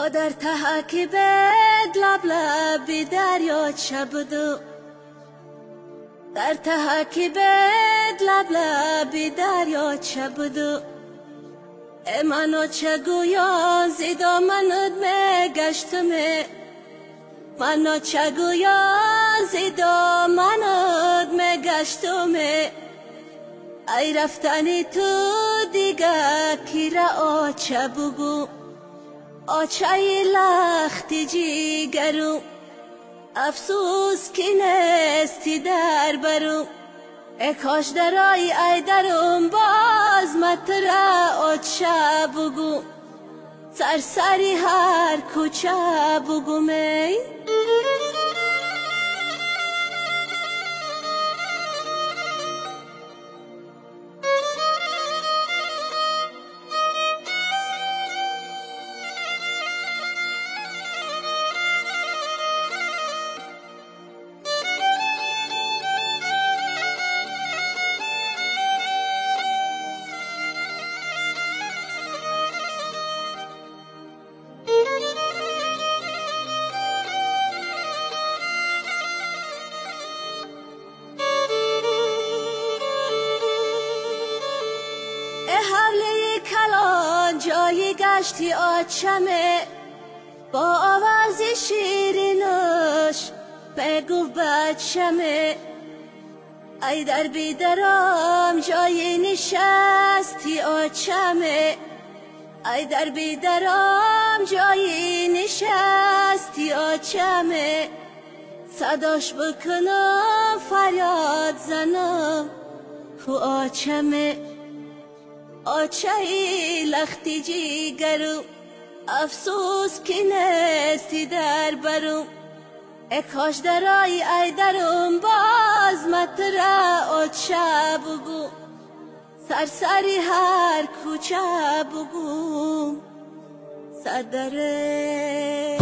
در تحکیبت لب لبی دریا چه بودو در تحکیبت لب لبی دریا چه بودو منو چه گویا زیدا منود مگشتمه منو چه گویا زیدا منود مگشتمه ای رفتنی تو دیگه کی را آچه بگو آچه لختی جیگرو افسوس کی نستی در برو ای کاش درای ای درم باز متره آچه بگو سرسری هر کوچه بگو می حوله کلان جایی گشتی آچمه با آوازی شیرینش بگو بچمه ای در بیدرام جایی نشستی آچمه ای در بیدرام جایی نشستی آچمه صداش بکنم فریاد زنم تو آچمه آچه لختی جیگرو افسوس کی نستی در برو ای کاش درای ای درم باز متره آچه بگو سرسری هر کوچه بگو سردره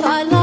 حالا